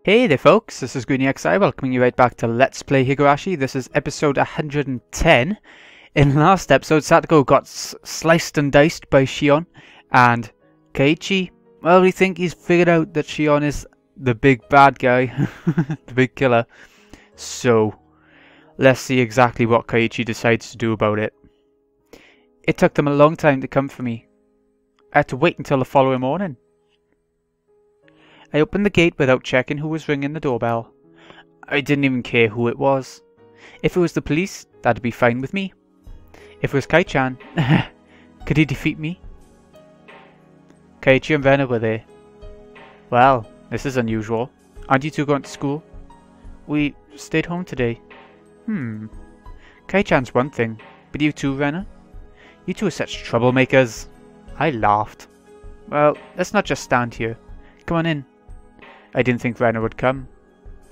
Hey there folks, this is GreenyXI welcoming you right back to Let's Play Higurashi. This is episode 110. In last episode, Satoko got sliced and diced by Shion, and Keiichi, well, we think he's figured out that Shion is the big bad guy, the big killer. So, let's see exactly what Keiichi decides to do about it. It took them a long time to come for me. I had to wait until the following morning. I opened the gate without checking who was ringing the doorbell. I didn't even care who it was. If it was the police, that'd be fine with me. If it was Kai-chan, could he defeat me? Keiichi and Rena were there. Well, this is unusual. Aren't you two going to school? We stayed home today. Kai-chan's one thing, but you too, Rena? You two are such troublemakers. I laughed. Well, let's not just stand here. Come on in. I didn't think Rena would come.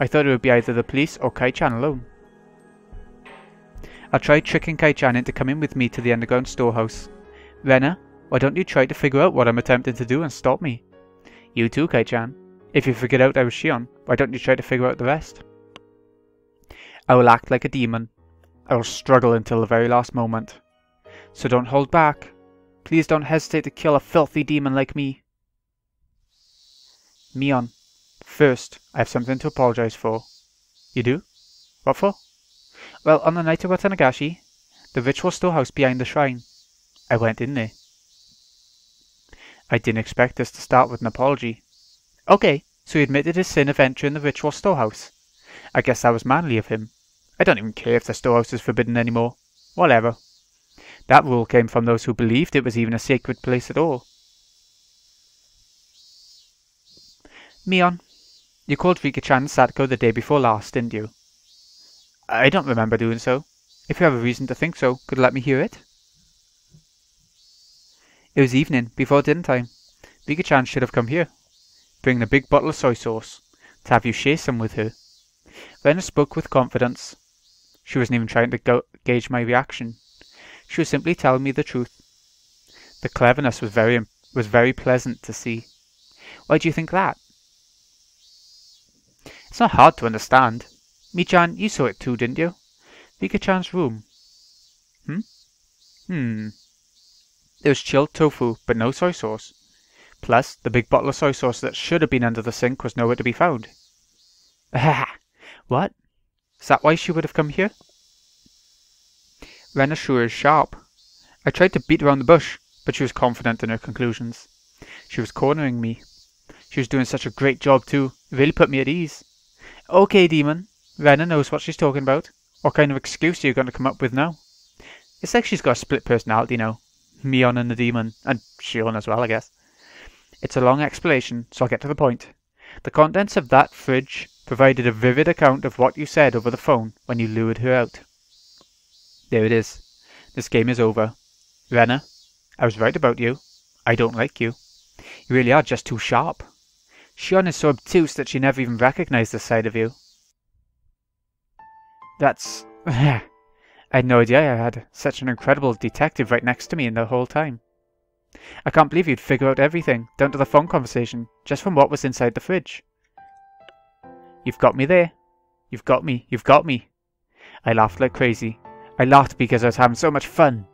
I thought it would be either the police or Kai-chan alone. I tried tricking Kai-chan into coming with me to the underground storehouse. Rena, why don't you try to figure out what I'm attempting to do and stop me? You too, Kai-chan. If you figured out I was Shion, why don't you try to figure out the rest? I will act like a demon. I will struggle until the very last moment. So don't hold back. Please don't hesitate to kill a filthy demon like me. Mion, first, I have something to apologize for. You do? What for? Well, on the night of Watanagashi, the ritual storehouse behind the shrine, I went in there. I didn't expect this to start with an apology. Okay, so he admitted his sin of entering the ritual storehouse. I guess that was manly of him. I don't even care if the storehouse is forbidden anymore. Whatever. That rule came from those who believed it was even a sacred place at all. Mion, you called Rika-chan and Satoko the day before last, didn't you? I don't remember doing so. If you have a reason to think so, could you let me hear it? It was evening, before dinner time. Rika-chan should have come here, bringing a big bottle of soy sauce, to have you share some with her. Rena spoke with confidence. She wasn't even trying to gauge my reaction. She was simply telling me the truth. The cleverness was very pleasant to see. Why do you think that? It's not hard to understand. Mi-chan, you saw it too, didn't you? Rika-chan's room. There was chilled tofu, but no soy sauce. Plus, the big bottle of soy sauce that should have been under the sink was nowhere to be found. What? Is that why she would have come here? Rena sure is sharp. I tried to beat around the bush, but she was confident in her conclusions. She was cornering me. She was doing such a great job too. It really put me at ease. Okay, demon. Rena knows what she's talking about. What kind of excuse are you going to come up with now? It's like she's got a split personality now. Mion and the demon. And Shion as well, I guess. It's a long explanation, so I'll get to the point. The contents of that fridge provided a vivid account of what you said over the phone when you lured her out. There it is. This game is over. Rena, I was right about you. I don't like you. You really are just too sharp. Shion is so obtuse that she never even recognized this side of you. That's... I had no idea I had such an incredible detective right next to me in the whole time. I can't believe you'd figure out everything, down to the phone conversation, just from what was inside the fridge. You've got me there. You've got me. You've got me. I laughed like crazy. I laughed because I was having so much fun.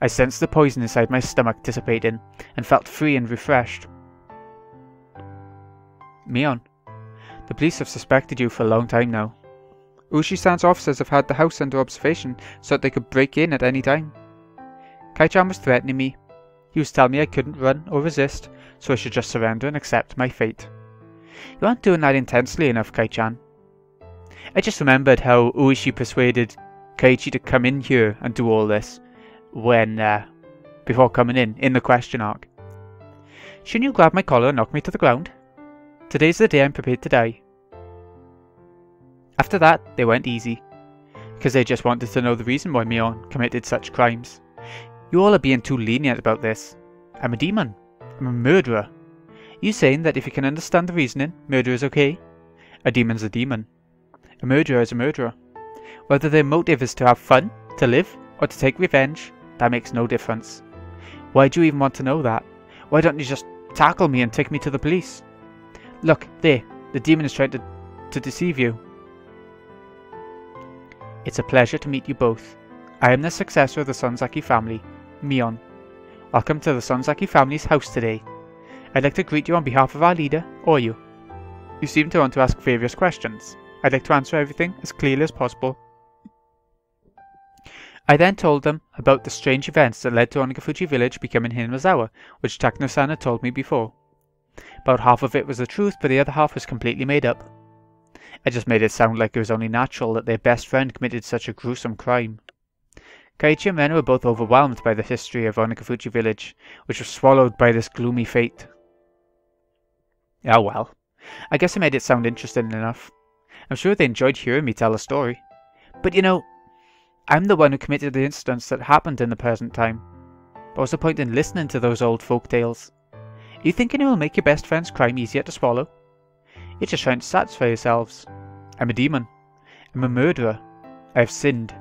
I sensed the poison inside my stomach dissipating, and felt free and refreshed. Mion, the police have suspected you for a long time now. Ushi-san's officers have had the house under observation so that they could break in at any time. Kai-chan was threatening me. He was telling me I couldn't run or resist, so I should just surrender and accept my fate. You aren't doing that intensely enough, Kai-chan. I just remembered how Uishi persuaded Keiichi to come in here and do all this when, before coming in the question arc. Shouldn't you grab my collar and knock me to the ground? Today's the day I'm prepared to die. After that, they went easy, because they just wanted to know the reason why Mion committed such crimes. You all are being too lenient about this. I'm a demon. I'm a murderer. You saying that if you can understand the reasoning, murder is okay? A demon's a demon. A murderer is a murderer. Whether their motive is to have fun, to live, or to take revenge, that makes no difference. Why do you even want to know that? Why don't you just tackle me and take me to the police? Look, there, the demon is trying to to deceive you. It's a pleasure to meet you both. I am the successor of the Sonozaki family, Mion. Welcome to the Sonozaki family's house today. I'd like to greet you on behalf of our leader, Oyu. You seem to want to ask various questions. I'd like to answer everything as clearly as possible. I then told them about the strange events that led to Onagafuji village becoming Hinazawa, which Takano-san had told me before. About half of it was the truth, but the other half was completely made up. I just made it sound like it was only natural that their best friend committed such a gruesome crime. Keiichi and Rena were both overwhelmed by the history of Onagafuji village, which was swallowed by this gloomy fate. Oh well, I guess I made it sound interesting enough. I'm sure they enjoyed hearing me tell a story. But you know, I'm the one who committed the incidents that happened in the present time. But what's the point in listening to those old folk tales? You thinking it will make your best friend's crime easier to swallow? You're just trying to satisfy yourselves. I'm a demon. I'm a murderer. I have sinned.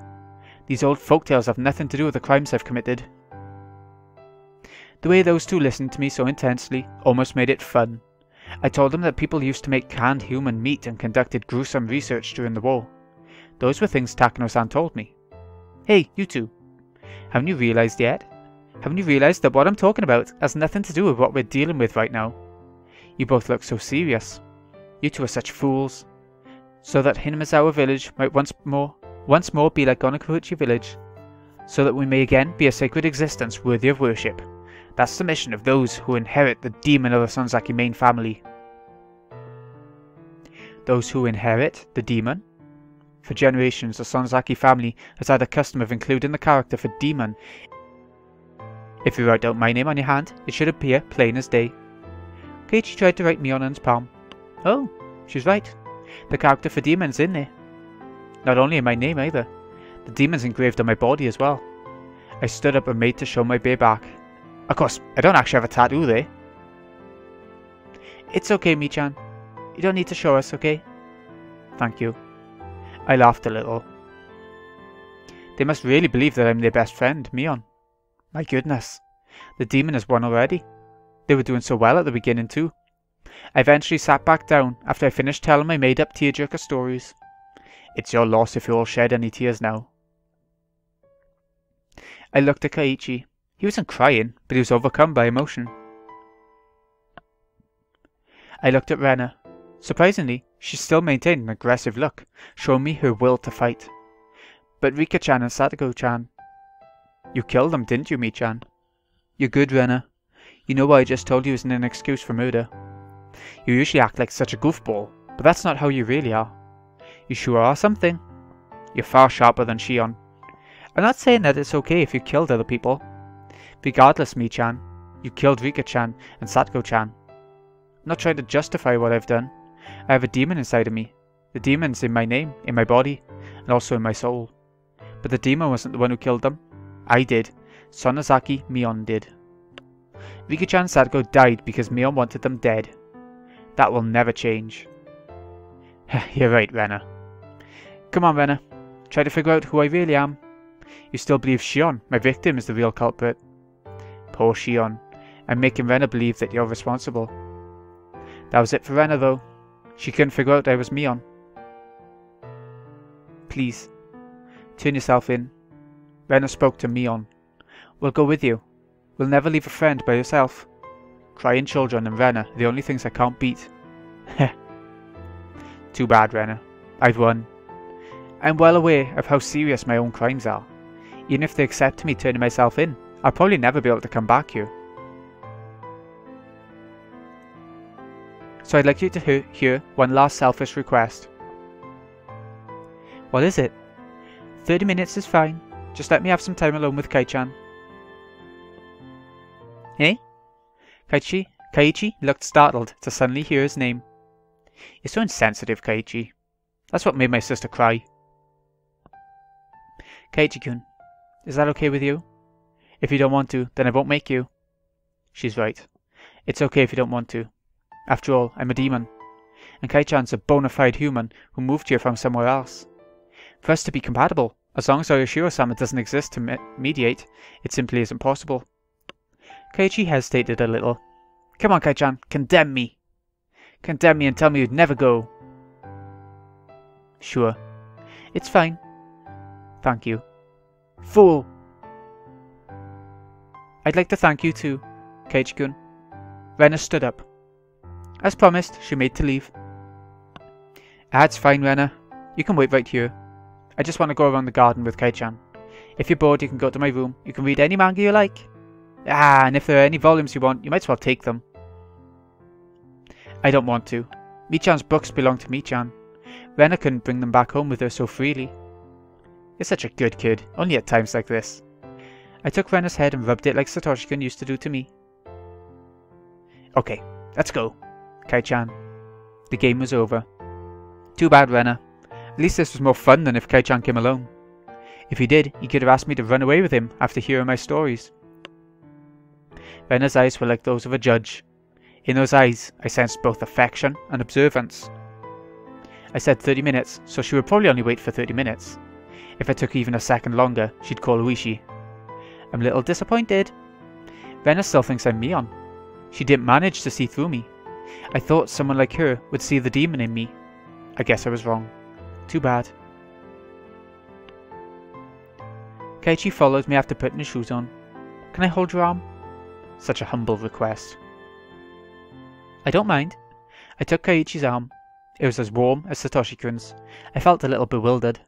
These old folktales have nothing to do with the crimes I've committed. The way those two listened to me so intensely almost made it fun. I told them that people used to make canned human meat and conducted gruesome research during the war. Those were things Takano-san told me. Hey, you two. Haven't you realized yet? Haven't you realized that what I'm talking about has nothing to do with what we're dealing with right now? You both look so serious. You two are such fools. So that Hinazawa village might once more be like Onagafuji village. So that we may again be a sacred existence worthy of worship. That's the mission of those who inherit the demon of the Sonozaki main family. Those who inherit the demon? For generations, the Sonozaki family has had a custom of including the character for demon. If you write out my name on your hand, it should appear plain as day. Keiichi tried to write Mion on his palm. Oh, she's right. The character for demon's in there. Not only in my name either. The demon's engraved on my body as well. I stood up and made to show my bare back. Of course, I don't actually have a tattoo there. It's okay, Mi-chan. You don't need to show us, okay? Thank you. I laughed a little. They must really believe that I'm their best friend, Mion. My goodness. The demon has won already. They were doing so well at the beginning too. I eventually sat back down after I finished telling my made-up tearjerker stories. It's your loss if you all shed any tears now. I looked at Keiichi. He wasn't crying, but he was overcome by emotion. I looked at Rena. Surprisingly, she still maintained an aggressive look, showing me her will to fight. But Rika-chan and Satoko-chan. You killed them, didn't you, Mi-chan? You're good, Rena. You know what I just told you isn't an excuse for murder. You usually act like such a goofball, but that's not how you really are. You sure are something. You're far sharper than Shion. I'm not saying that it's okay if you killed other people. Regardless, Mi-chan, you killed Rika-chan and Satoko-chan. I'm not trying to justify what I've done. I have a demon inside of me. The demon's in my name, in my body, and also in my soul. But the demon wasn't the one who killed them. I did. Sonozaki Mion did. Rika-chan and Satoko died because Mion wanted them dead. That will never change. You're right, Rena. Come on, Rena. Try to figure out who I really am. You still believe Shion, my victim, is the real culprit. Poor Shion. I'm making Rena believe that you're responsible. That was it for Rena, though. She couldn't figure out I was Mion. Please, turn yourself in. Rena spoke to Mion. We'll go with you. We'll never leave a friend by yourself. Crying children and Rena are the only things I can't beat. Heh. Too bad, Rena. I've won. I'm well aware of how serious my own crimes are. Even if they accept me turning myself in, I'll probably never be able to come back here. So I'd like you to hear one last selfish request. What is it? 30 minutes is fine. Just let me have some time alone with Kei-chan. Eh? Keiichi looked startled to suddenly hear his name. You're so insensitive, Keiichi. That's what made my sister cry. Keiichi-kun, is that okay with you? If you don't want to, then I won't make you. She's right. It's okay if you don't want to. After all, I'm a demon. And Kei-chan's a bona fide human who moved here from somewhere else. For us to be compatible, as long as Oyashiro-sama doesn't exist to mediate, it simply isn't possible. Keiichi hesitated a little. Come on, Kei-chan, condemn me. Condemn me and tell me you'd never go. Sure. It's fine. Thank you. Fool! I'd like to thank you too, Keiichi-kun. Rena stood up. As promised, she made to leave. That's fine, Rena. You can wait right here. I just want to go around the garden with Kei-chan. If you're bored, you can go to my room. You can read any manga you like. And if there are any volumes you want, you might as well take them. I don't want to. Mi-chan's books belong to Mi-chan. Rena couldn't bring them back home with her so freely. You're such a good kid, only at times like this. I took Rena's head and rubbed it like Satoshi-kun used to do to me. Okay, let's go, Kei-chan. The game was over. Too bad, Rena. At least this was more fun than if Kei-chan came alone. If he did, he could have asked me to run away with him after hearing my stories. Rena's eyes were like those of a judge. In those eyes, I sensed both affection and observance. I said 30 minutes, so she would probably only wait for 30 minutes. If I took even a second longer, she'd call Uishi. I'm a little disappointed. Rena still thinks I'm Mion. She didn't manage to see through me. I thought someone like her would see the demon in me. I guess I was wrong. Too bad. Keiichi followed me after putting his shoes on. Can I hold your arm? Such a humble request. I don't mind. I took Keiichi's arm. It was as warm as Satoshi-kun's. I felt a little bewildered.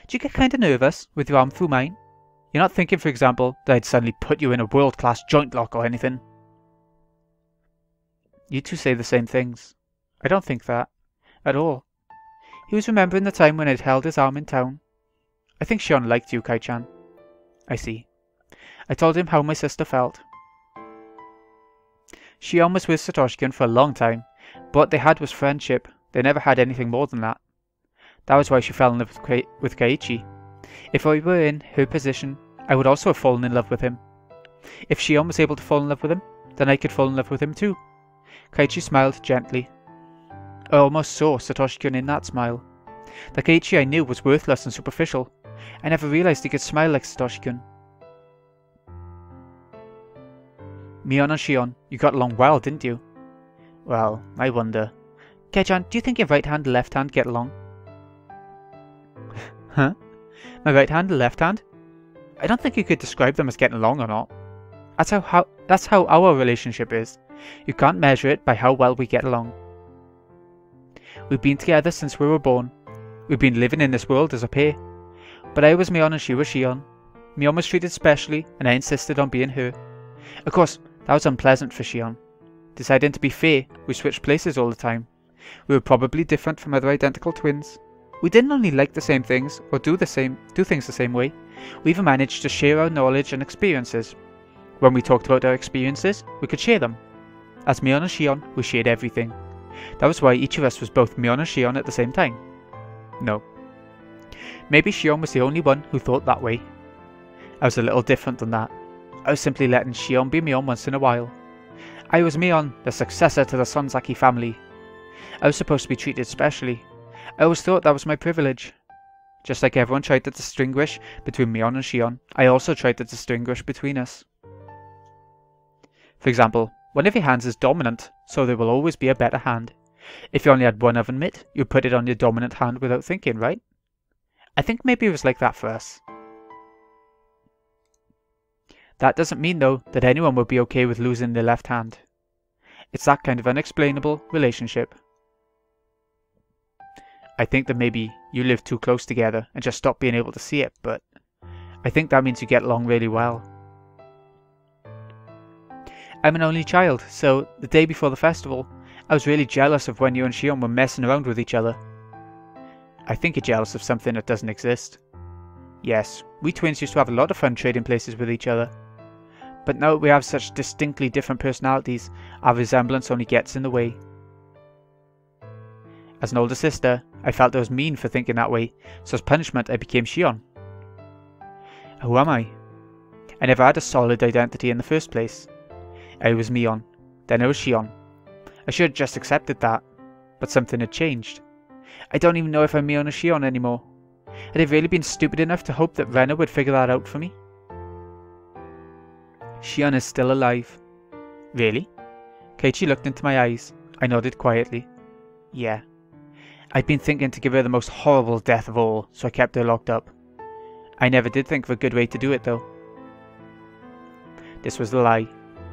Do you get kinda nervous with your arm through mine? You're not thinking, for example, that I'd suddenly put you in a world-class joint lock or anything? You two say the same things. I don't think that. At all. He was remembering the time when I'd held his arm in town. I think Shion liked you, Kei-chan. I see. I told him how my sister felt. Shion was with Satoshi-kun for a long time, but what they had was friendship. They never had anything more than that. That was why she fell in love with Keiichi. If I were in her position, I would also have fallen in love with him. If Shion was able to fall in love with him, then I could fall in love with him too. Keiichi smiled gently. I almost saw Satoshi-kun in that smile. The Keiichi I knew was worthless and superficial. I never realized he could smile like Satoshi-kun. Mion and Shion, you got along well, didn't you? Well, I wonder. Kei-chan, do you think your right hand and left hand get along? Huh? My right hand and left hand? I don't think you could describe them as getting along or not. That's how our relationship is. You can't measure it by how well we get along. We've been together since we were born. We've been living in this world as a pair. But I was Mion and she was Shion. Mion was treated specially, and I insisted on being her. Of course, that was unpleasant for Shion. Deciding to be fair, we switched places all the time. We were probably different from other identical twins. We didn't only like the same things, or do things the same way. We even managed to share our knowledge and experiences. When we talked about our experiences, we could share them. As Mion and Shion, we shared everything. That was why each of us was both Mion and Shion at the same time. No. Maybe Shion was the only one who thought that way. I was a little different than that. I was simply letting Shion be Mion once in a while. I was Mion, the successor to the Sonozaki family. I was supposed to be treated specially. I always thought that was my privilege. Just like everyone tried to distinguish between Mion and Shion, I also tried to distinguish between us. For example, one of your hands is dominant, so there will always be a better hand. If you only had one oven mitt, you'd put it on your dominant hand without thinking, right? I think maybe it was like that for us. That doesn't mean, though, that anyone would be okay with losing their left hand. It's that kind of unexplainable relationship. I think that maybe you live too close together and just stop being able to see it, but I think that means you get along really well. I'm an only child, so the day before the festival, I was really jealous of when you and Shion were messing around with each other. I think you're jealous of something that doesn't exist. Yes, we twins used to have a lot of fun trading places with each other. But now we have such distinctly different personalities, our resemblance only gets in the way. As an older sister, I felt I was mean for thinking that way, so as punishment I became Shion. Who am I? I never had a solid identity in the first place. I was Mion, then I was Shion. I should have just accepted that, but something had changed. I don't even know if I'm Mion or Shion anymore. Had I really been stupid enough to hope that Rena would figure that out for me? Shion is still alive. Really? Keiichi looked into my eyes. I nodded quietly. Yeah. I'd been thinking to give her the most horrible death of all, so I kept her locked up. I never did think of a good way to do it, though. This was the lie.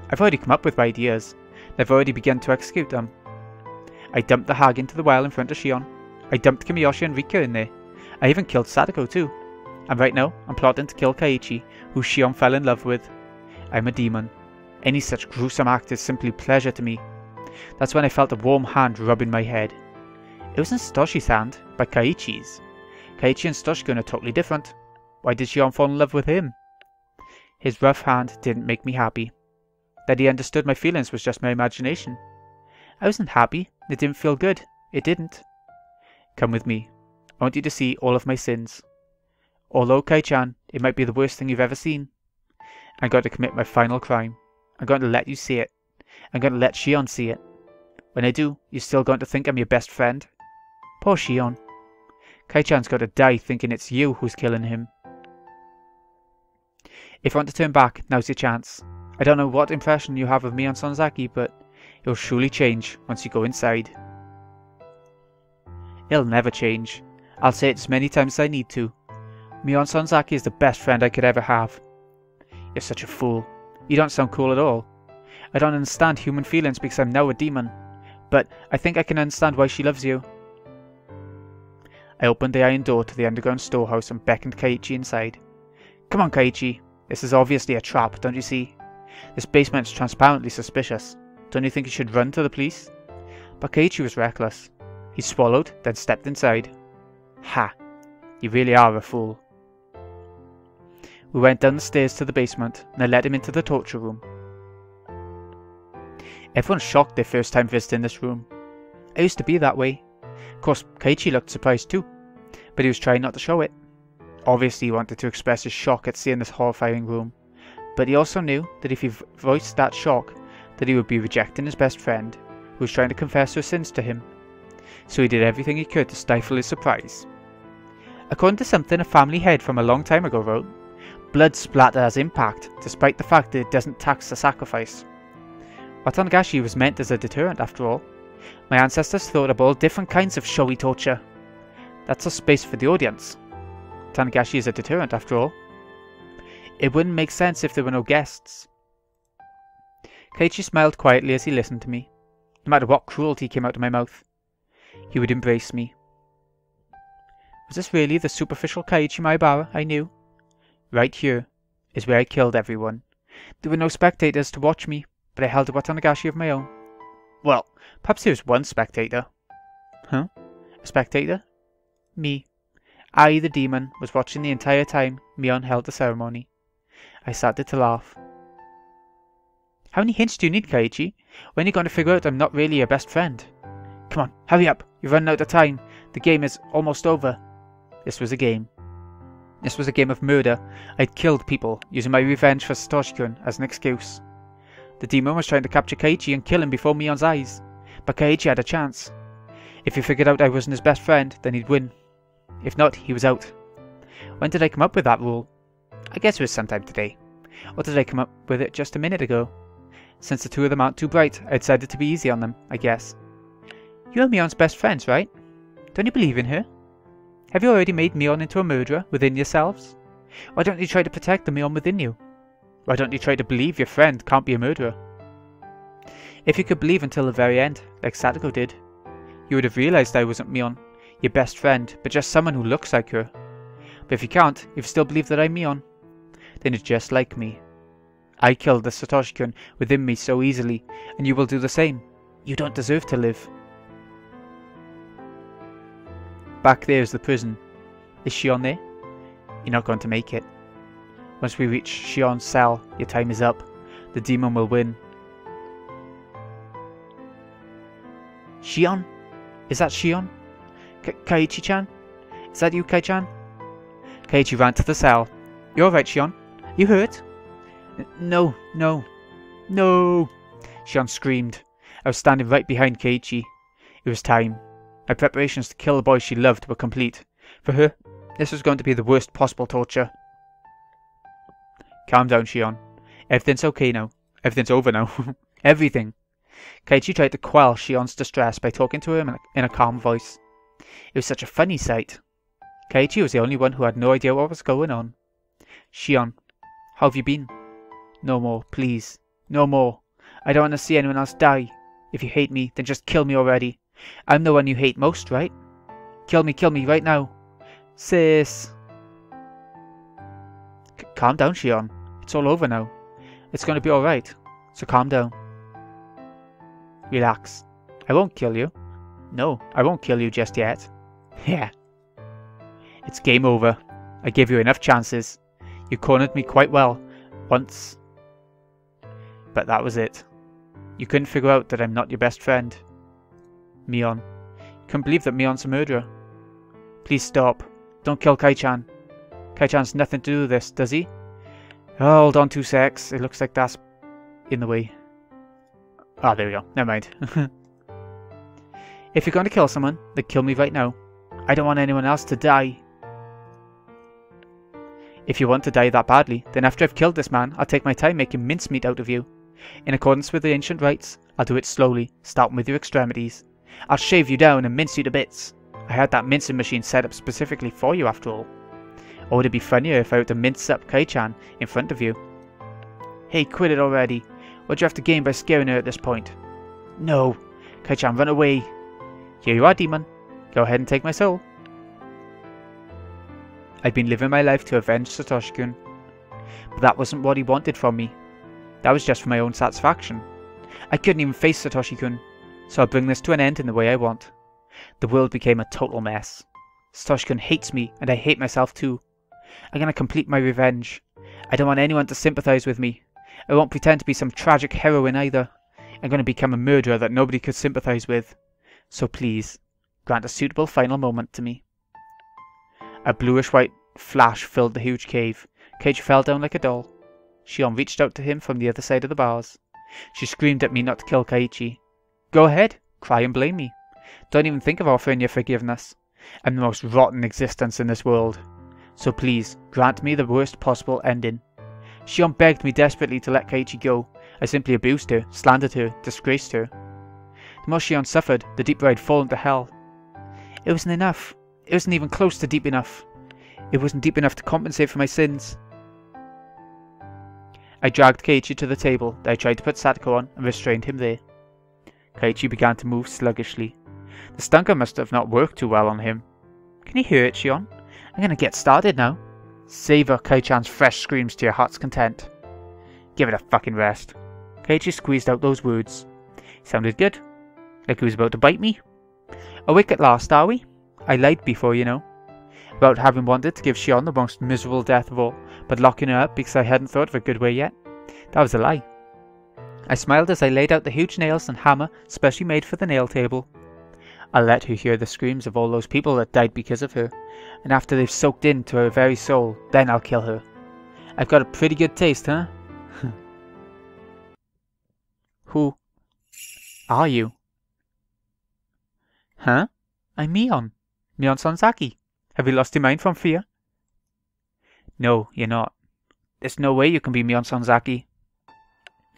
I've already come up with ideas, and I've already begun to execute them. I dumped the hag into the well in front of Shion. I dumped Kimiyoshi and Rika in there. I even killed Sadako too. And right now, I'm plotting to kill Keiichi, who Shion fell in love with. I'm a demon. Any such gruesome act is simply pleasure to me. That's when I felt a warm hand rubbing my head. It wasn't Satoshi's hand, but Keiichi's. Keiichi and Satoshi are totally different. Why did Shion fall in love with him? His rough hand didn't make me happy. That he understood my feelings was just my imagination. I wasn't happy. It didn't feel good. It didn't. Come with me. I want you to see all of my sins. Although, Kai-chan, it might be the worst thing you've ever seen. I'm going to commit my final crime. I'm going to let you see it. I'm going to let Shion see it. When I do, you're still going to think I'm your best friend? Poor Shion. Kai-chan's got to die thinking it's you who's killing him. If you want to turn back, now's your chance. I don't know what impression you have of me on Sonozaki, but it'll surely change once you go inside. It'll never change. I'll say it as many times as I need to. Mion Sonozaki is the best friend I could ever have. You're such a fool. You don't sound cool at all. I don't understand human feelings because I'm now a demon, but I think I can understand why she loves you. I opened the iron door to the underground storehouse and beckoned Keiichi inside. Come on, Keiichi. This is obviously a trap, don't you see? This basement's transparently suspicious. Don't you think you should run to the police? But Keiichi was reckless. He swallowed, then stepped inside. Ha! You really are a fool. We went down the stairs to the basement, and I led him into the torture room. Everyone's shocked their first time visiting this room. I used to be that way. Of course, Keiichi looked surprised too, but he was trying not to show it. Obviously he wanted to express his shock at seeing this horrifying room, but he also knew that if he voiced that shock, that he would be rejecting his best friend, who was trying to confess her sins to him. So he did everything he could to stifle his surprise. According to something a family head from a long time ago wrote, blood splatter has impact, despite the fact that it doesn't tax the sacrifice. Watanagashi was meant as a deterrent after all. My ancestors thought of all different kinds of showy torture. That's a space for the audience. Tanagashi is a deterrent after all. It wouldn't make sense if there were no guests. Keiichi smiled quietly as he listened to me. No matter what cruelty came out of my mouth, he would embrace me. Was this really the superficial Keiichi Maibara I knew? Right here is where I killed everyone. There were no spectators to watch me, but I held a Watanagashi of my own. Well, perhaps there was one spectator. Huh? A spectator? Me. I, the demon, was watching the entire time Mion held the ceremony. I started to laugh. How many hints do you need, Keiichi? When are you going to figure out I'm not really your best friend? Come on, hurry up. You're running out of time. The game is almost over. This was a game. This was a game of murder. I'd killed people, using my revenge for Satoshi-kun as an excuse. The demon was trying to capture Keiichi and kill him before Mion's eyes. But Keiichi had a chance. If he figured out I wasn't his best friend, then he'd win. If not, he was out. When did I come up with that rule? I guess it was sometime today. Or did I come up with it just a minute ago? Since the two of them aren't too bright, I decided to be easy on them, I guess. You're Mion's best friends, right? Don't you believe in her? Have you already made Mion into a murderer within yourselves? Why don't you try to protect the Mion within you? Why don't you try to believe your friend can't be a murderer? If you could believe until the very end, like Sadako did, you would have realized I wasn't Mion, your best friend, but just someone who looks like her. But if you can't, if you still believe that I'm Mion, then you're just like me. I killed the Satoshi-kun within me so easily, and you will do the same. You don't deserve to live. Back there is the prison. Is Shion there? You're not going to make it. Once we reach Shion's cell, your time is up. The demon will win. Shion? Is that Shion? Keiichi-chan? Is that you, Kai-chan? Keiichi ran to the cell. You alright, Shion? You hurt? No. Shion screamed. I was standing right behind Keiichi. It was time. My preparations to kill the boy she loved were complete. For her, this was going to be the worst possible torture. Calm down, Shion. Everything's okay now. Everything's over now. Everything. Keiichi tried to quell Shion's distress by talking to him in a calm voice. It was such a funny sight. Keiichi was the only one who had no idea what was going on. Shion, how have you been? No more, please. No more. I don't want to see anyone else die. If you hate me, then just kill me already. I'm the one you hate most, right? Kill me right now. Sis. Calm down, Shion. It's all over now. It's going to be alright. So calm down. Relax. I won't kill you. No, I won't kill you just yet. Yeah. It's game over. I gave you enough chances. You cornered me quite well. Once. But that was it. You couldn't figure out that I'm not your best friend. Mion. You can't believe that Mion's a murderer. Please stop. Don't kill Kei-chan. Kei-chan's nothing to do with this, does he? Oh, hold on 2 secs. It looks like that's in the way. Ah, there we go. Never mind. If you're going to kill someone, then kill me right now. I don't want anyone else to die. If you want to die that badly, then after I've killed this man, I'll take my time making mincemeat out of you. In accordance with the ancient rites, I'll do it slowly, starting with your extremities. I'll shave you down and mince you to bits. I had that mincing machine set up specifically for you after all. Or would it be funnier if I were to mince up Kei-chan in front of you? Hey, quit it already. What do you have to gain by scaring her at this point? No. Kei-chan, run away. Here you are, demon. Go ahead and take my soul. I'd been living my life to avenge Satoshi-kun. But that wasn't what he wanted from me. That was just for my own satisfaction. I couldn't even face Satoshi-kun, so I'll bring this to an end in the way I want. The world became a total mess. Satoshi-kun hates me, and I hate myself too. I'm gonna complete my revenge. I don't want anyone to sympathize with me. I won't pretend to be some tragic heroine either. I'm gonna become a murderer that nobody could sympathize with. So please, grant a suitable final moment to me. A bluish-white flash filled the huge cave. Keiichi fell down like a doll. Shion reached out to him from the other side of the bars. She screamed at me not to kill Keiichi. Go ahead, cry and blame me. Don't even think of offering your forgiveness. I'm the most rotten existence in this world. So please, grant me the worst possible ending. Shion begged me desperately to let Keiichi go. I simply abused her, slandered her, disgraced her. The more Shion suffered, the deeper I'd fallen to hell. It wasn't enough. It wasn't even close to deep enough. It wasn't deep enough to compensate for my sins. I dragged Keiichi to the table that I tried to put Satoko on and restrained him there. Keiichi began to move sluggishly. The stunker must have not worked too well on him. Can you hear it, Shion? I'm gonna get started now. Savor Kei-chan's fresh screams to your heart's content. Give it a fucking rest. Keiichi squeezed out those words. Sounded good. Like he was about to bite me. Awake at last, are we? I lied before, you know. About having wanted to give Shion the most miserable death of all, but locking her up because I hadn't thought of a good way yet. That was a lie. I smiled as I laid out the huge nails and hammer specially made for the nail table. I'll let her hear the screams of all those people that died because of her, and after they've soaked into her very soul, then I'll kill her. I've got a pretty good taste, huh? Who are you? Huh? I'm Mion. Mion Sonozaki. Have you lost your mind from fear? No, you're not. There's no way you can be Mion Sonozaki.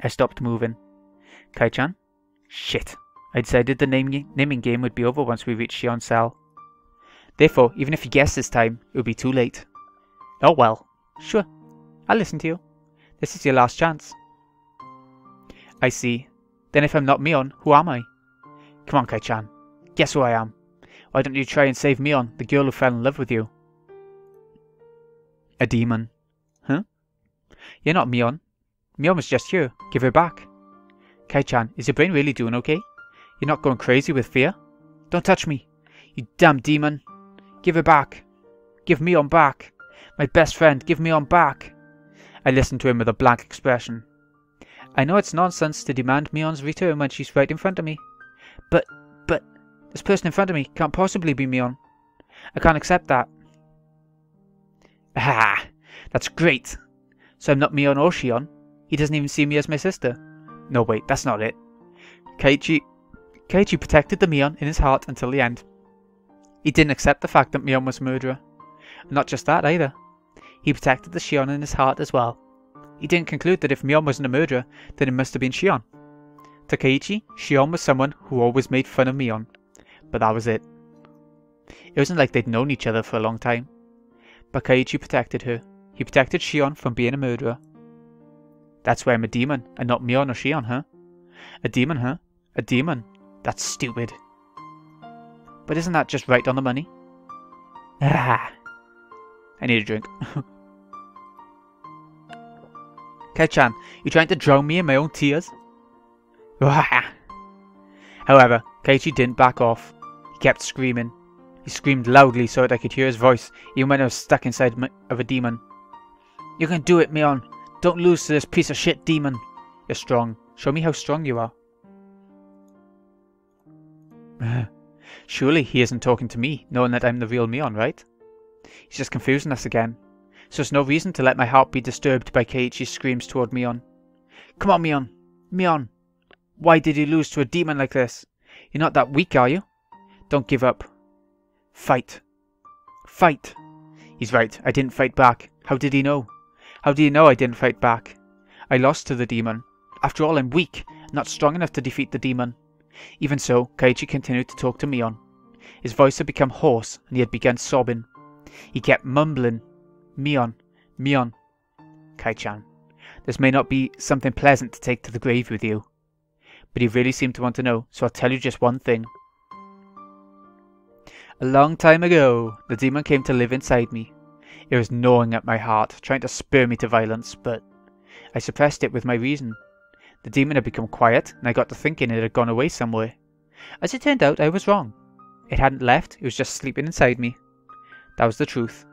I stopped moving. Kei-chan? Shit. I decided the naming game would be over once we reached Shion's cell. Therefore, even if you guessed this time, it would be too late. Oh well. Sure. I'll listen to you. This is your last chance. I see. Then if I'm not Mion, who am I? Come on, Kei-chan. Guess who I am. Why don't you try and save Mion, the girl who fell in love with you? A demon. Huh? You're not Mion. Mion was just here. Give her back. Kei-chan, is your brain really doing okay? You're not going crazy with fear? Don't touch me. You damn demon. Give her back. Give Mion back. My best friend, give Mion back. I listened to him with a blank expression. I know it's nonsense to demand Mion's return when she's right in front of me. But, this person in front of me can't possibly be Mion. I can't accept that. Ah, that's great. So I'm not Mion or Shion. He doesn't even see me as my sister. No, wait, that's not it. Keiichi protected the Mion in his heart until the end. He didn't accept the fact that Mion was a murderer. And not just that either. He protected the Shion in his heart as well. He didn't conclude that if Mion wasn't a murderer, then it must have been Shion. To Keiichi, Shion was someone who always made fun of Mion. But that was it. Keiichi protected the Mion in his heart until the end. He didn't conclude that if Mion wasn't a murderer, then it must have been Shion. To Keiichi, Shion was someone who always made fun of Mion. But that was it. It wasn't like they'd known each other for a long time. But Keiichi protected her. He protected Shion from being a murderer. That's why I'm a demon, and not Mion or Shion, huh? A demon, huh? A demon? That's stupid. But isn't that just right on the money? Ah! I need a drink. Kei-chan, you trying to drown me in my own tears? However, Keiichi didn't back off. He kept screaming. He screamed loudly so that I could hear his voice, even when I was stuck inside of a demon. You can do it, Mion. Don't lose to this piece of shit demon. You're strong. Show me how strong you are. Surely he isn't talking to me, knowing that I'm the real Mion, right? He's just confusing us again. So there's no reason to let my heart be disturbed by Keiichi's screams toward Mion. Come on, Mion. Mion. Why did you lose to a demon like this? You're not that weak, are you? Don't give up. Fight. Fight. He's right. I didn't fight back. How did he know? How do you know I didn't fight back? I lost to the demon. After all, I'm weak, not strong enough to defeat the demon. Even so, Keiichi continued to talk to Mion. His voice had become hoarse, and he had begun sobbing. He kept mumbling, Mion, Mion. Kei-chan, this may not be something pleasant to take to the grave with you. But he really seemed to want to know, so I'll tell you just one thing. A long time ago, the demon came to live inside me. It was gnawing at my heart, trying to spur me to violence, but I suppressed it with my reason. The demon had become quiet, and I got to thinking it had gone away somewhere. As it turned out, I was wrong. It hadn't left, it was just sleeping inside me. That was the truth.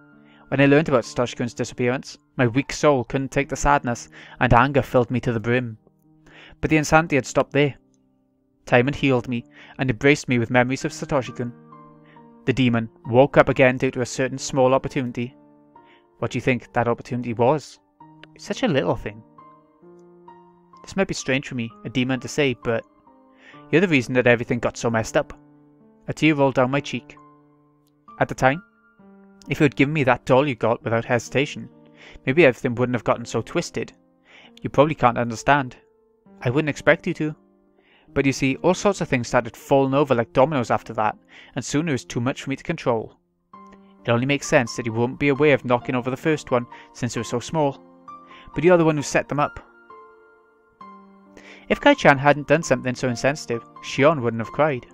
When I learned about Satoshi-kun's disappearance, my weak soul couldn't take the sadness, and anger filled me to the brim. But the insanity had stopped there. Time had healed me, and embraced me with memories of Satoshi-kun. The demon woke up again due to a certain small opportunity. What do you think that opportunity was? It's such a little thing. This might be strange for me, a demon, to say, but you're the reason that everything got so messed up. A tear rolled down my cheek. At the time, if you had given me that doll you got without hesitation, maybe everything wouldn't have gotten so twisted. You probably can't understand. I wouldn't expect you to. But you see, all sorts of things started falling over like dominoes after that, and soon it was too much for me to control. It only makes sense that you wouldn't be aware of knocking over the first one, since it was so small. But you're the one who set them up. If Kei-chan hadn't done something so insensitive, Shion wouldn't have cried.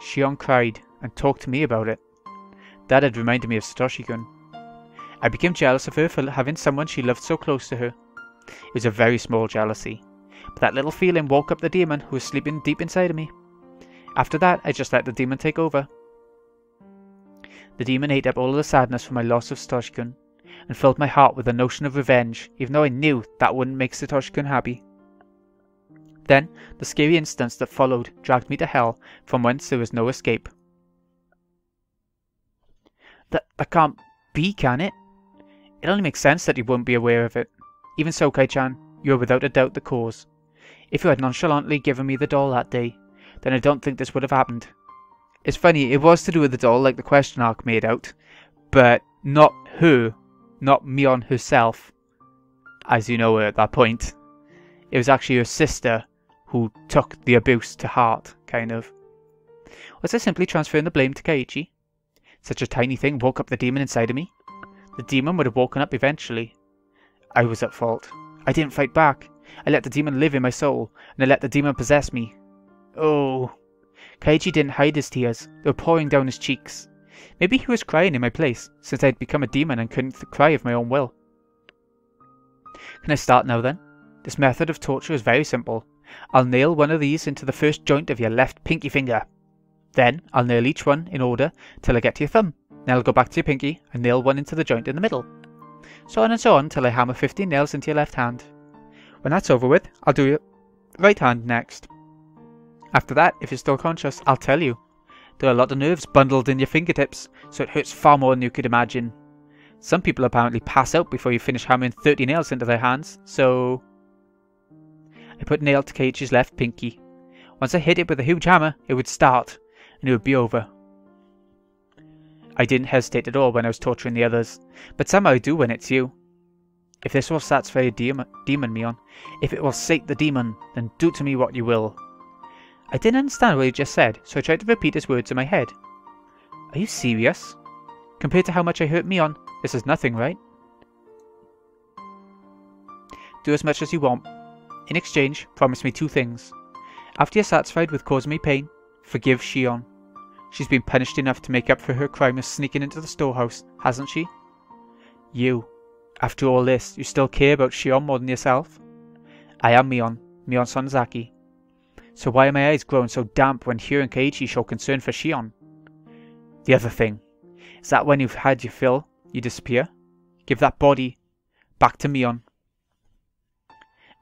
Shion cried, and talked to me about it. That had reminded me of Satoshi-kun. I became jealous of her for having someone she loved so close to her. It was a very small jealousy, but that little feeling woke up the demon who was sleeping deep inside of me. After that, I just let the demon take over. The demon ate up all of the sadness from my loss of Satoshi-kun, and filled my heart with the notion of revenge, even though I knew that wouldn't make Satoshi-kun happy. Then, the scary instance that followed dragged me to hell, from whence there was no escape. That can't be, can it? It only makes sense that you wouldn't be aware of it. Even so, Kei-chan, you are without a doubt the cause. If you had nonchalantly given me the doll that day, then I don't think this would have happened. It's funny, it was to do with the doll like the question mark made out, but not her, not Mion herself, as you know her at that point. It was actually her sister who took the abuse to heart, kind of. Was I simply transferring the blame to Keiichi? Such a tiny thing woke up the demon inside of me. The demon would have woken up eventually. I was at fault. I didn't fight back. I let the demon live in my soul, and I let the demon possess me. Oh. Keiichi didn't hide his tears. They were pouring down his cheeks. Maybe he was crying in my place, since I had become a demon and couldn't cry of my own will. Can I start now then? This method of torture is very simple. I'll nail one of these into the first joint of your left pinky finger. Then I'll nail each one in order till I get to your thumb. Then I'll go back to your pinky and nail one into the joint in the middle. So on and so on till I hammer 15 nails into your left hand. When that's over with, I'll do your right hand next. After that, if you're still conscious, I'll tell you. There are a lot of nerves bundled in your fingertips, so it hurts far more than you could imagine. Some people apparently pass out before you finish hammering 30 nails into their hands, so... I put a nail to Keiichi's left pinky. Once I hit it with a huge hammer, it would start, and it would be over. I didn't hesitate at all when I was torturing the others, but somehow I do when it's you. If this will satisfy a demon, Mion, if it will sate the demon, then do to me what you will. I didn't understand what he just said, so I tried to repeat his words in my head. Are you serious? Compared to how much I hurt Mion, this is nothing, right? Do as much as you want. In exchange, promise me 2 things. After you're satisfied with causing me pain, forgive Shion. She's been punished enough to make up for her crime of sneaking into the storehouse, hasn't she? You. After all this, you still care about Shion more than yourself? I am Mion Sonozaki. So why are my eyes growing so damp when Rena and Keiichi show concern for Shion? The other thing. Is that when you've had your fill, you disappear? Give that body back to Mion.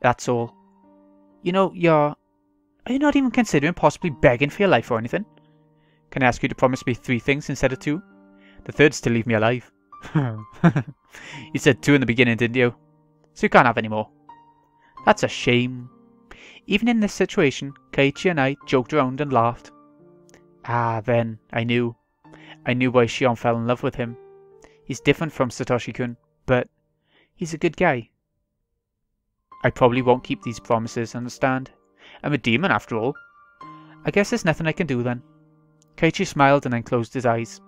That's all. You know, are you not even considering possibly begging for your life or anything? Can I ask you to promise me 3 things instead of 2? The third's to leave me alive. You said 2 in the beginning, didn't you? So you can't have any more. That's a shame. Even in this situation, Keiichi and I joked around and laughed. Ah, then, I knew. I knew why Shion fell in love with him. He's different from Satoshi-kun, but he's a good guy. I probably won't keep these promises, understand? I'm a demon after all. I guess there's nothing I can do then. Keiichi smiled and then closed his eyes.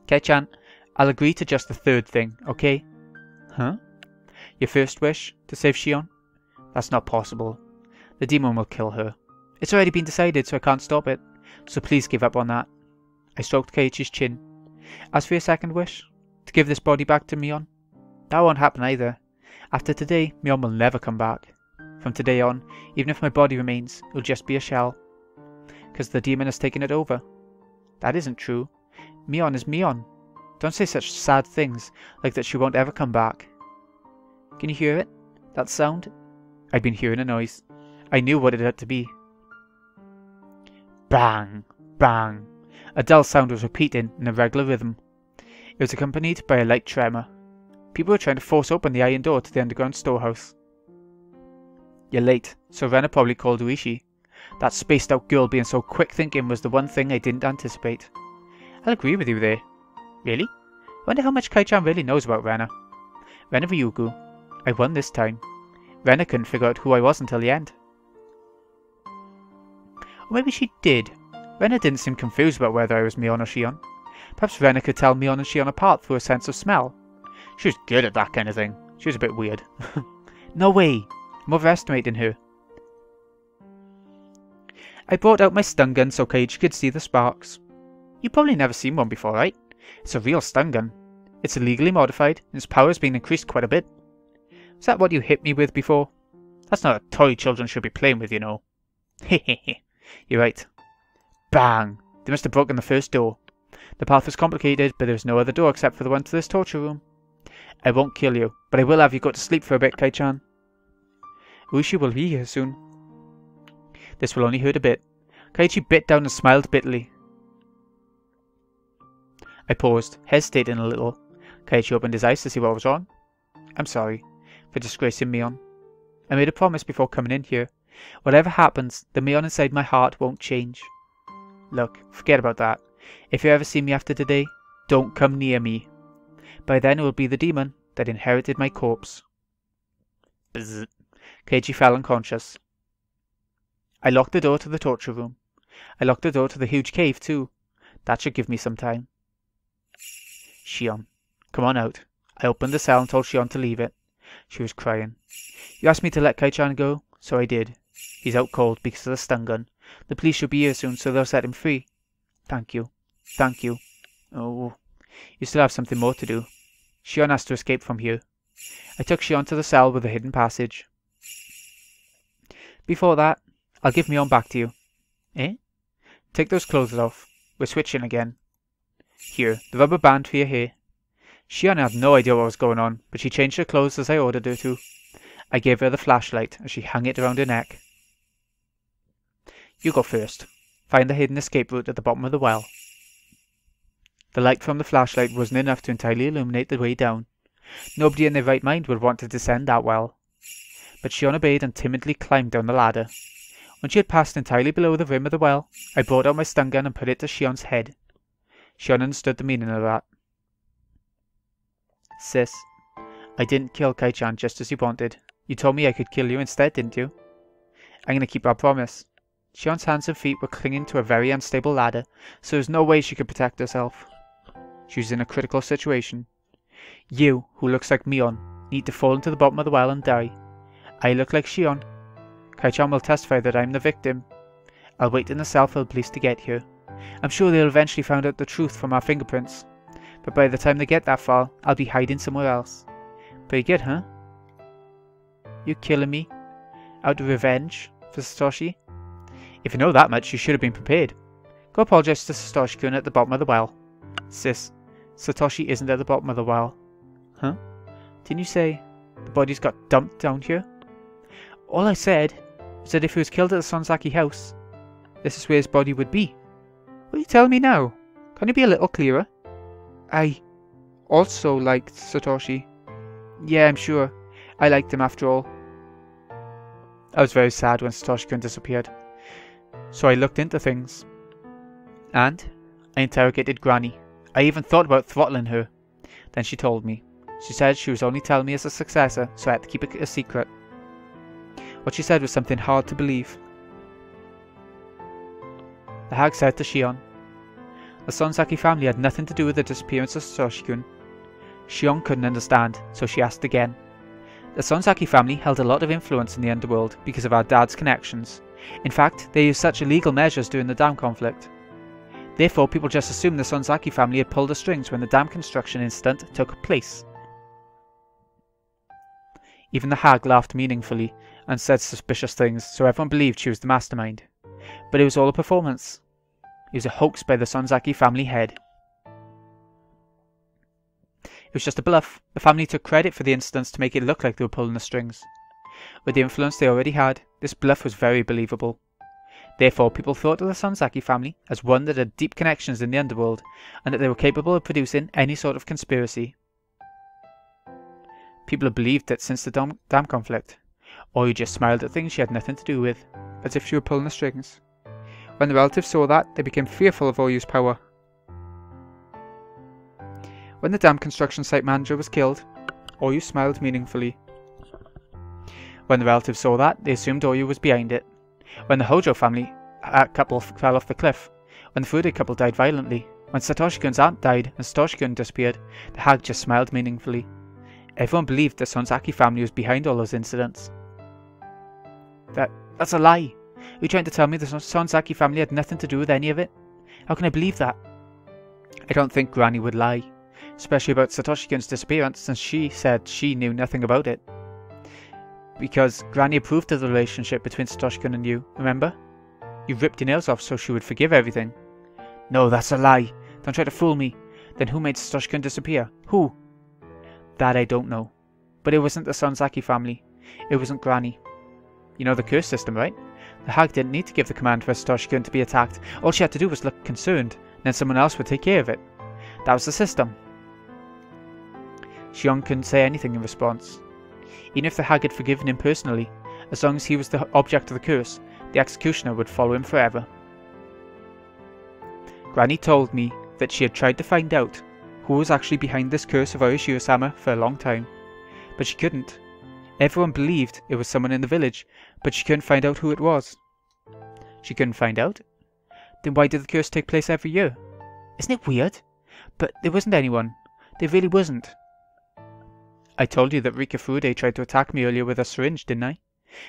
Kei-chan, I'll agree to just the 3rd thing, okay? Huh? Your first wish? To save Shion? That's not possible. The demon will kill her. It's already been decided, so I can't stop it. So please give up on that. I stroked Keiichi's chin. As for your 2nd wish? To give this body back to Mion? That won't happen either. After today, Mion will never come back. From today on, even if my body remains, it'll just be a shell. Because the demon has taken it over. That isn't true. Mion is Mion. Don't say such sad things, like that she won't ever come back. Can you hear it? That sound? I'd been hearing a noise. I knew what it had to be. Bang! Bang! A dull sound was repeating in a regular rhythm. It was accompanied by a light tremor. People were trying to force open the iron door to the underground storehouse. You're late, so Rena probably called Uishi. That spaced out girl being so quick thinking was the one thing I didn't anticipate. I'll agree with you there. Really? I wonder how much Kei-chan really knows about Rena. Rena Ryugu. I won this time. Rena couldn't figure out who I was until the end. Or maybe she did. Rena didn't seem confused about whether I was Mion or Shion. Perhaps Rena could tell Mion and Shion apart through a sense of smell. She was good at that kind of thing. She was a bit weird. No way! I'm overestimating her. I brought out my stun gun so Keiichi could see the sparks. You've probably never seen one before, right? It's a real stun gun. It's illegally modified, and its power has been increased quite a bit. Is that what you hit me with before? That's not a toy children should be playing with, you know. Hehehe. You're right. Bang! They must have broken the first door. The path was complicated, but there was no other door except for the one to this torture room. I won't kill you, but I will have you go to sleep for a bit, Kei-chan. Uishi will be here soon. This will only hurt a bit. Keiichi bit down and smiled bitterly. I paused, hesitating a little. Keiichi opened his eyes to see what was wrong. I'm sorry for disgracing Mion. I made a promise before coming in here. Whatever happens, the Mion inside my heart won't change. Look, forget about that. If you ever see me after today, don't come near me. By then it will be the demon that inherited my corpse. Bzzz. Keiichi fell unconscious. I locked the door to the torture room. I locked the door to the huge cave too. That should give me some time. Shion, come on out. I opened the cell and told Shion to leave it. She was crying. You asked me to let Kei-chan go, so I did. He's out cold because of the stun gun. The police should be here soon, so they'll set him free. Thank you. Thank you. Oh, you still have something more to do. Shion has to escape from here. I took Shion to the cell with a hidden passage. Before that, I'll give Mion back to you. Eh? Take those clothes off. We're switching again. Here, the rubber band for your hair. Shion had no idea what was going on, but she changed her clothes as I ordered her to. I gave her the flashlight as she hung it around her neck. You go first. Find the hidden escape route at the bottom of the well. The light from the flashlight wasn't enough to entirely illuminate the way down. Nobody in their right mind would want to descend that well. But Shion obeyed and timidly climbed down the ladder. When she had passed entirely below the rim of the well, I brought out my stun gun and put it to Shion's head. Shion understood the meaning of that. Sis, I didn't kill Kei-chan just as you wanted. You told me I could kill you instead, didn't you? I'm going to keep our promise. Shion's hands and feet were clinging to a very unstable ladder, so there was no way she could protect herself. She was in a critical situation. You, who looks like Mion, need to fall into the bottom of the well and die. I look like Shion. Keiichi will testify that I'm the victim. I'll wait in the cell for the police to get here. I'm sure they'll eventually find out the truth from our fingerprints, but by the time they get that far, I'll be hiding somewhere else. Pretty good, huh? You killing me? Out of revenge for Satoshi? If you know that much, you should have been prepared. Go apologize to Satoshi-kun at the bottom of the well. Sis, Satoshi isn't at the bottom of the well. Huh? Didn't you say the bodies got dumped down here? All I said was that if he was killed at the Sonozaki house, this is where his body would be. What are you telling me now? Can you be a little clearer? I also liked Satoshi. Yeah, I'm sure. I liked him after all. I was very sad when Satoshi-kun disappeared, so I looked into things. And I interrogated Granny. I even thought about throttling her. Then she told me. She said she was only telling me as a successor, so I had to keep it a secret. What she said was something hard to believe. The hag said to Shion, the Sonozaki family had nothing to do with the disappearance of Satoshi-kun. Shion couldn't understand, so she asked again. The Sonozaki family held a lot of influence in the underworld because of our dad's connections. In fact, they used such illegal measures during the dam conflict. Therefore, people just assumed the Sonozaki family had pulled the strings when the dam construction incident took place. Even the hag laughed meaningfully and said suspicious things, so everyone believed she was the mastermind. But it was all a performance. It was a hoax by the Sonozaki family head. It was just a bluff. The family took credit for the incidents to make it look like they were pulling the strings. With the influence they already had, this bluff was very believable. Therefore, people thought of the Sonozaki family as one that had deep connections in the underworld, and that they were capable of producing any sort of conspiracy. People had believed that since the dam conflict, Oyu just smiled at things she had nothing to do with, as if she were pulling the strings. When the relatives saw that, they became fearful of Oyu's power. When the dam construction site manager was killed, Oyu smiled meaningfully. When the relatives saw that, they assumed Oyu was behind it. When the Hojo family couple fell off the cliff, when the Fude couple died violently, when Satoshi-kun's aunt died and Satoshi-kun disappeared, the hag just smiled meaningfully. Everyone believed the Sonozaki family was behind all those incidents. That's a lie. Are you trying to tell me the Sonozaki family had nothing to do with any of it? How can I believe that? I don't think Granny would lie, especially about Satoshi-kun's disappearance, since she said she knew nothing about it. Because Granny approved of the relationship between Satoshi-kun and you, remember? You ripped your nails off so she would forgive everything. No, that's a lie. Don't try to fool me. Then who made Satoshi-kun disappear? Who? That I don't know. But it wasn't the Sonozaki family. It wasn't Granny. You know the curse system, right? The hag didn't need to give the command for Satoshi-kun to be attacked. All she had to do was look concerned, and then someone else would take care of it. That was the system. Shion couldn't say anything in response. Even if the hag had forgiven him personally, as long as he was the object of the curse, the executioner would follow him forever. Granny told me that she had tried to find out who was actually behind this curse of Oyashiro-sama for a long time, but she couldn't. Everyone believed it was someone in the village, but she couldn't find out who it was. She couldn't find out? Then why did the curse take place every year? Isn't it weird? But there wasn't anyone. There really wasn't. I told you that Rika Fude tried to attack me earlier with a syringe, didn't I?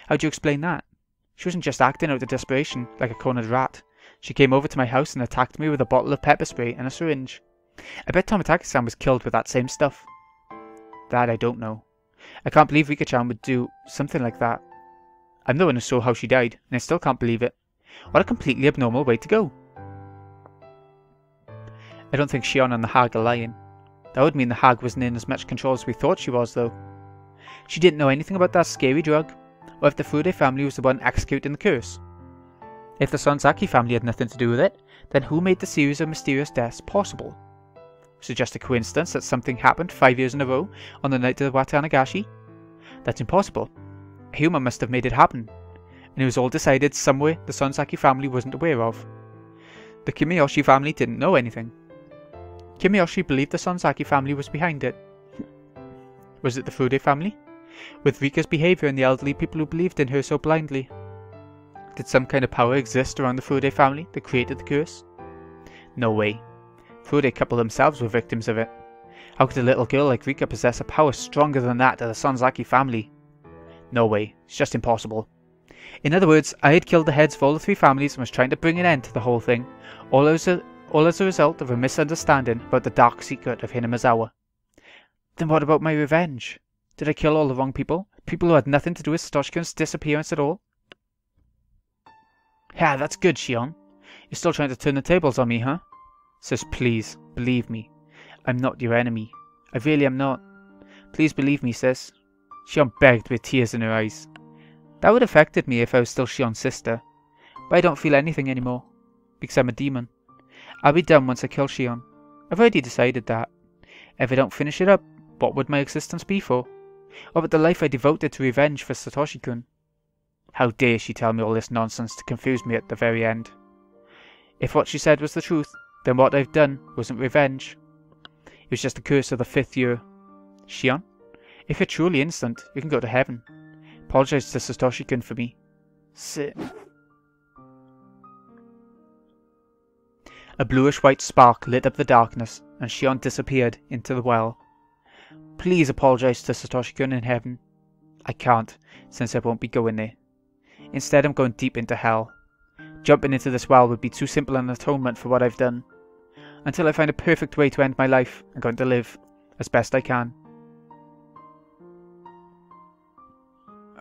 How'd you explain that? She wasn't just acting out of desperation, like a cornered rat. She came over to my house and attacked me with a bottle of pepper spray and a syringe. I bet Tomitaki-san was killed with that same stuff. That I don't know. I can't believe Rika-chan would do something like that. I'm the one who saw how she died, and I still can't believe it. What a completely abnormal way to go. I don't think Shion and the hag are lying. That would mean the hag wasn't in as much control as we thought she was, though. She didn't know anything about that scary drug, or if the Fude family was the one executing the curse. If the Sonozaki family had nothing to do with it, then who made the series of mysterious deaths possible? Was it just a coincidence that something happened 5 years in a row on the night of the Watanagashi? That's impossible. A human must have made it happen, and it was all decided somewhere the Sonozaki family wasn't aware of. The Kimiyoshi family didn't know anything. Kimiyoshi believed the Sonozaki family was behind it. Was it the Fude family? With Rika's behaviour and the elderly people who believed in her so blindly? Did some kind of power exist around the Furude family that created the curse? No way. Furude couple themselves were victims of it. How could a little girl like Rika possess a power stronger than that of the Sonozaki family? No way. It's just impossible. In other words, I had killed the heads of all the 3 families and was trying to bring an end to the whole thing, all as a result of a misunderstanding about the dark secret of Hinamizawa. Then what about my revenge? Did I kill all the wrong people? People who had nothing to do with Satoshi-kun's disappearance at all? Yeah, that's good, Shion. You're still trying to turn the tables on me, huh? Sis, please, believe me. I'm not your enemy. I really am not. Please believe me, sis. Shion begged with tears in her eyes. That would have affected me if I was still Shion's sister. But I don't feel anything anymore. Because I'm a demon. I'll be done once I kill Shion. I've already decided that. If I don't finish it up, what would my existence be for? What about the life I devoted to revenge for Satoshi-kun? How dare she tell me all this nonsense to confuse me at the very end? If what she said was the truth, then what I've done wasn't revenge. It was just a curse of the 5th year. Shion, if you're truly innocent, you can go to heaven. Apologize to Satoshi-kun for me. Sit. A bluish-white spark lit up the darkness, and Shion disappeared into the well. Please apologize to Satoshi-kun in heaven. I can't, since I won't be going there. Instead, I'm going deep into hell. Jumping into this well would be too simple an atonement for what I've done. Until I find a perfect way to end my life, I'm going to live as best I can.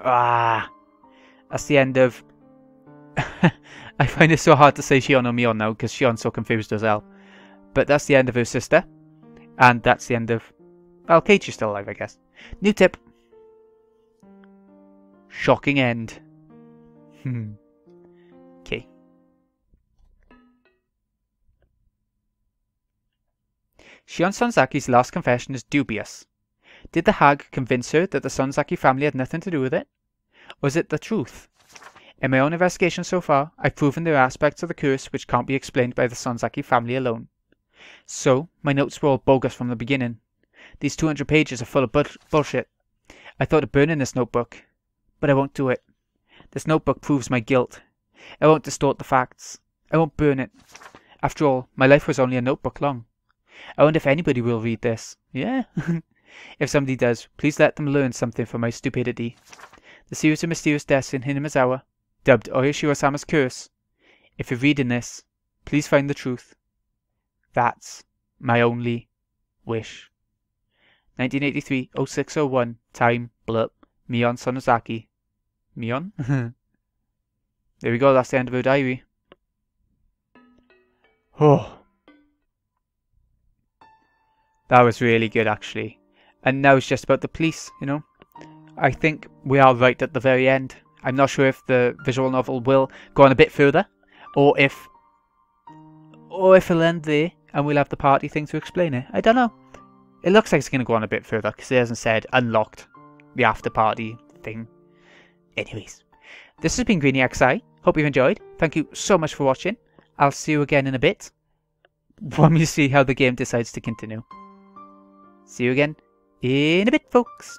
That's the end of... I find it so hard to say Shion or Mion now, because Shion's so confused as hell. But that's the end of her sister. And that's the end of... Well, Keiichi's still alive, I guess. New tip. Shocking end. Okay. Shion Sonozaki's last confession is dubious. Did the hag convince her that the Sonozaki family had nothing to do with it? Or is it the truth? In my own investigation so far, I've proven there are aspects of the curse which can't be explained by the Sonozaki family alone. So, my notes were all bogus from the beginning. These 200 pages are full of bullshit. I thought of burning this notebook, but I won't do it. This notebook proves my guilt. I won't distort the facts. I won't burn it. After all, my life was only a notebook long. I wonder if anybody will read this. Yeah? If somebody does, please let them learn something from my stupidity. The series of mysterious deaths in Hinamizawa, dubbed Oyashiro-sama's curse. If you're reading this, please find the truth. That's my only wish. 1983-0601, time, blip, Mion Sonozaki. Mion? There we go, that's the end of her diary. Oh. That was really good, actually. And now it's just about the police, you know. I think we are right at the very end. I'm not sure if the visual novel will go on a bit further, or if it'll end there and we'll have the party thing to explain it. I don't know. It looks like it's going to go on a bit further because it hasn't said unlocked the after party thing. Anyways, this has been Greeny XI. Hope you've enjoyed. Thank you so much for watching. I'll see you again in a bit when we see how the game decides to continue. See you again in a bit, folks.